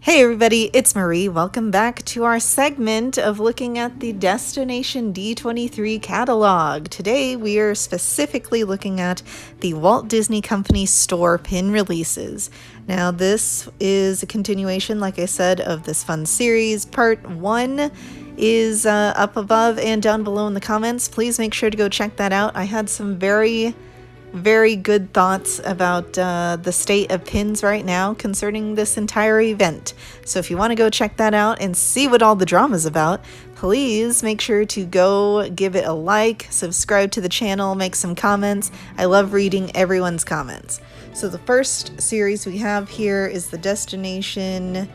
Hey everybody, it's Marie. Welcome back to our segment of looking at the Destination D23 catalog. Today we are specifically looking at the Walt Disney Company store pin releases. Now this is a continuation, like I said, of this fun series. Part 1 is up above and down below in the comments. Please make sure to go check that out. I had some very good thoughts about the state of pins right now concerning this entire event. So if you want to go check that out and see what all the drama's about, please make sure to go give it a like, subscribe to the channel, make some comments. I love reading everyone's comments. So the first series we have here is the Destination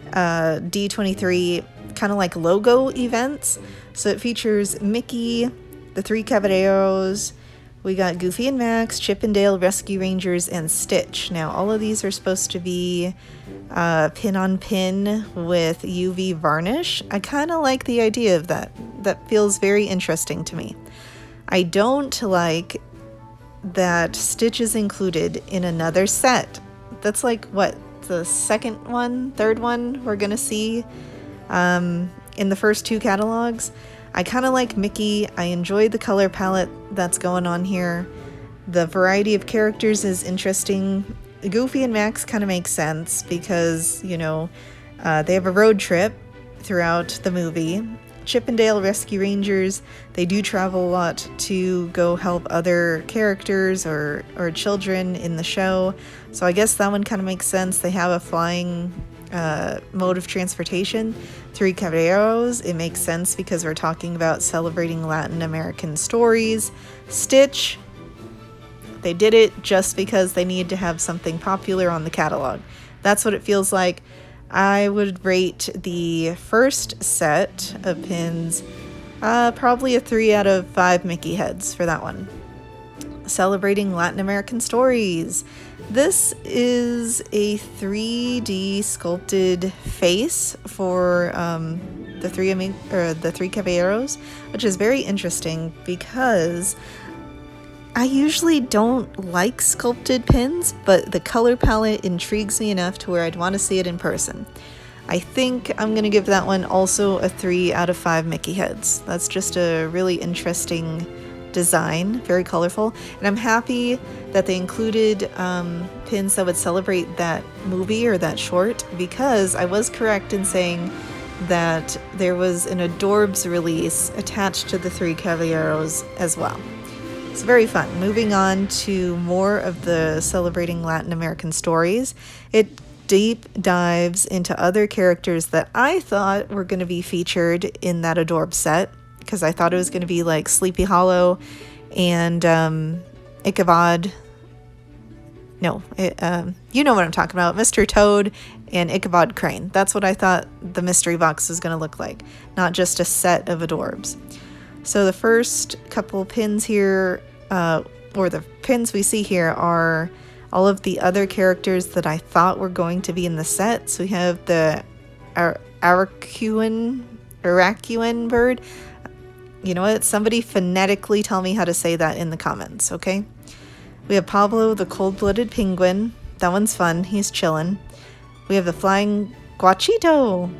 D23 kind of like logo events. So it features Mickey, the Three Caballeros. We got Goofy and Max, Chip and Dale, Rescue Rangers, and Stitch. Now, all of these are supposed to be pin-on-pin with UV varnish. I kind of like the idea of that. That feels very interesting to me. I don't like that Stitch is included in another set. That's like, what, the second one, third one we're going to see in the first two catalogs? I kind of like Mickey. I enjoy the color palette that's going on here. The variety of characters is interesting. Goofy and Max kind of makes sense because, you know, they have a road trip throughout the movie. Chip and Dale, Rescue Rangers, they do travel a lot to go help other characters or children in the show. So I guess that one kind of makes sense. They have a flying mode of transportation. Three Caballeros, it makes sense because we're talking about celebrating Latin American stories. Stitch, they did it just because they needed to have something popular on the catalog. That's what it feels like. I would rate the first set of pins probably a 3 out of 5 Mickey heads for that one. Celebrating Latin American stories. This is a 3D sculpted face for the three Caballeros, which is very interesting because I usually don't like sculpted pins, but the color palette intrigues me enough to where I'd want to see it in person. I think I'm going to give that one also a 3 out of 5 Mickey heads. That's just a really interesting design, very colorful, and I'm happy that they included pins that would celebrate that movie or that short, because I was correct in saying that there was an Adorbs release attached to the Three Caballeros as well. It's very fun. Moving on to more of the celebrating Latin American stories, it deep dives into other characters that I thought were going to be featured in that Adorbs set, because I thought it was going to be like Sleepy Hollow and Ichabod. No, you know what I'm talking about. Mr. Toad and Ichabod Crane. That's what I thought the mystery box was going to look like, not just a set of Adorbs. So the first couple pins here, or the pins we see here, are all of the other characters that I thought were going to be in the set. So we have the Aracuan bird. You know what? Somebody phonetically tell me how to say that in the comments, okay? We have Pablo, the cold-blooded penguin. That one's fun. He's chillin'. We have the flying Guachito.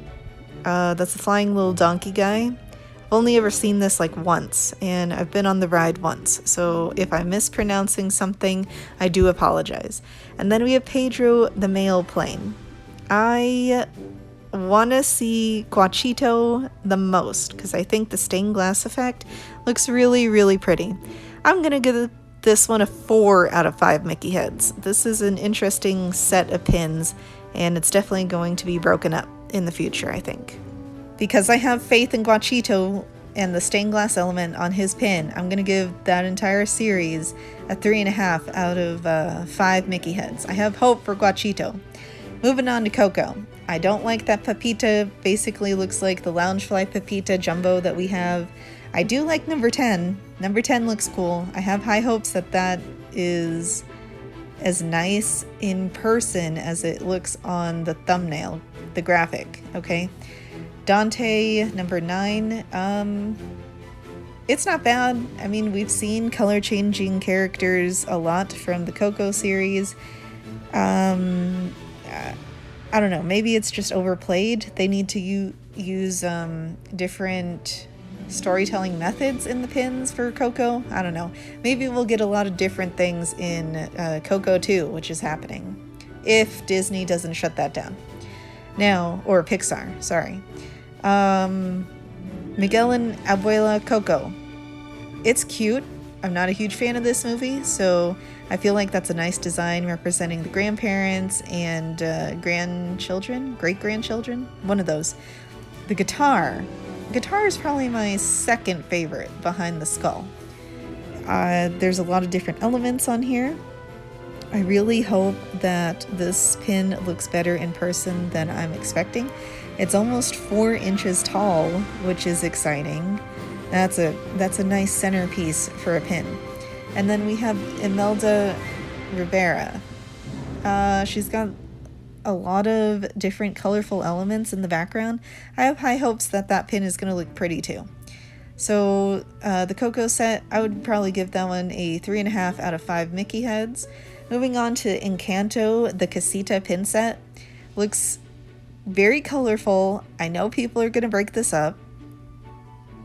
That's the flying little donkey guy. I've only ever seen this like once, and I've been on the ride once. So if I'm mispronouncing something, I do apologize. And then we have Pedro, the male plane. I want to see Guachito the most because I think the stained glass effect looks really pretty. I'm gonna give this one a 4 out of 5 Mickey heads. This is an interesting set of pins, and it's definitely going to be broken up in the future, I think. Because I have faith in Guachito and the stained glass element on his pin, I'm gonna give that entire series a 3.5 out of 5 Mickey heads. I have hope for Guachito. Moving on to Coco. I don't like that Pepita. Basically looks like the Loungefly Pepita Jumbo that we have. I do like number 10. Number 10 looks cool. I have high hopes that that is as nice in person as it looks on the thumbnail, the graphic, okay? Dante, number 9. It's not bad. I mean, we've seen color-changing characters a lot from the Coco series. I don't know, maybe it's just overplayed. They need to use different storytelling methods in the pins for Coco. I don't know. Maybe we'll get a lot of different things in Coco 2, which is happening, if Disney doesn't shut that down. Now, or Pixar, sorry. Miguel and Abuela Coco. It's cute. I'm not a huge fan of this movie, so I feel like that's a nice design representing the grandparents and grandchildren, great-grandchildren, one of those. The guitar. Guitar is probably my second favorite behind the skull. There's a lot of different elements on here. I really hope that this pin looks better in person than I'm expecting. It's almost 4 inches tall, which is exciting. That's a nice centerpiece for a pin. And then we have Imelda Rivera. She's got a lot of different colorful elements in the background. I have high hopes that that pin is going to look pretty too. So the Coco set, I would probably give that one a 3.5 out of 5 Mickey heads. Moving on to Encanto, the Casita pin set. Looks very colorful. I know people are going to break this up.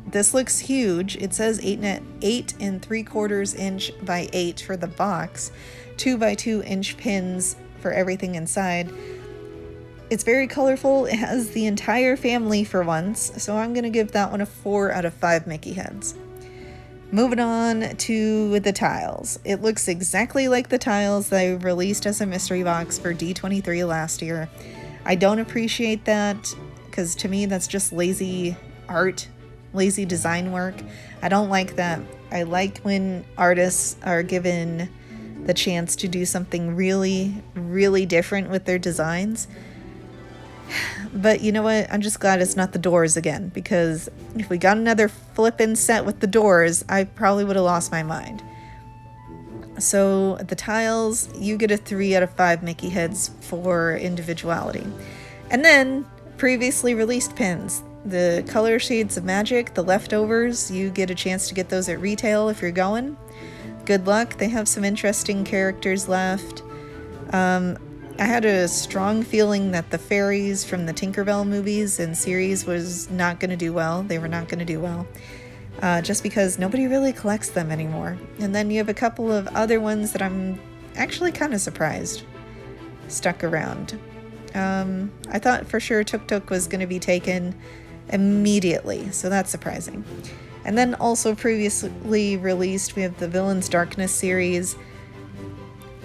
This looks huge. It says 8 3/4 inch by 8 for the box, 2 by 2 inch pins for everything inside. It's very colorful. It has the entire family for once, so I'm going to give that one a 4 out of 5 Mickey heads. Moving on to the tiles. It looks exactly like the tiles that I released as a mystery box for D23 last year. I don't appreciate that because to me that's just lazy art, lazy design work. I don't like that. I like when artists are given the chance to do something really, really different with their designs. But you know what? I'm just glad it's not the doors again, because if we got another flippin' set with the doors, I probably would have lost my mind. So the tiles, you get a 3 out of 5 Mickey heads for individuality. And then previously released pins. The Color Shades of Magic, the leftovers, you get a chance to get those at retail if you're going. Good luck. They have some interesting characters left. I had a strong feeling that the fairies from the Tinkerbell movies and series was not going to do well. They were not going to do well. Just because nobody really collects them anymore. And then you have a couple of other ones that I'm actually kind of surprised stuck around. I thought for sure Tuk Tuk was going to be taken immediately, so that's surprising. And then also previously released, we have the Villains Darkness series.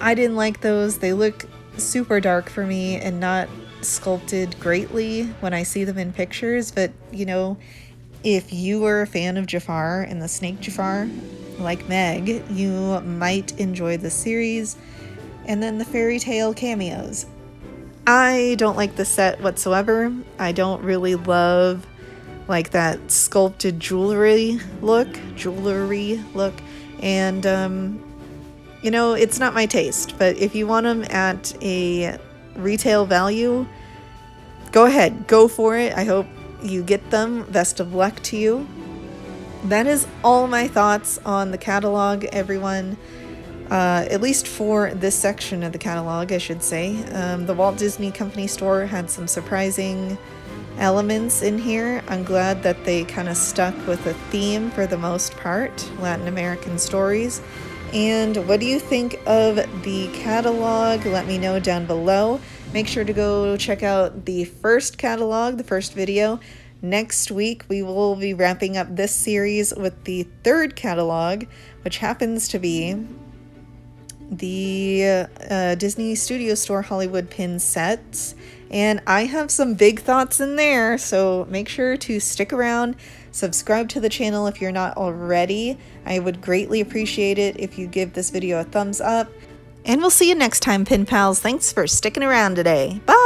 I didn't like those. They look super dark for me and not sculpted greatly when I see them in pictures, but you know, if you were a fan of Jafar and the Snake Jafar, like Meg, you might enjoy the series. And then the fairy tale cameos. I don't like the set whatsoever. I don't really love like that sculpted jewelry look, and you know, it's not my taste, but if you want them at a retail value, go ahead, go for it. I hope you get them. Best of luck to you. That is all my thoughts on the catalog, everyone. At least for this section of the catalog, I should say. The Walt Disney Company store had some surprising elements in here. I'm glad that they kind of stuck with a theme for the most part, Latin American stories. And what do you think of the catalog? Let me know down below. Make sure to go check out the first catalog, the first video. Next week, we will be wrapping up this series with the third catalog, which happens to be the Disney Studio Store Hollywood pin sets. And I have some big thoughts in there, so make sure to stick around. Subscribe to the channel if you're not already. I would greatly appreciate it if you give this video a thumbs up. And we'll see you next time, Pin Pals. Thanks for sticking around today. Bye!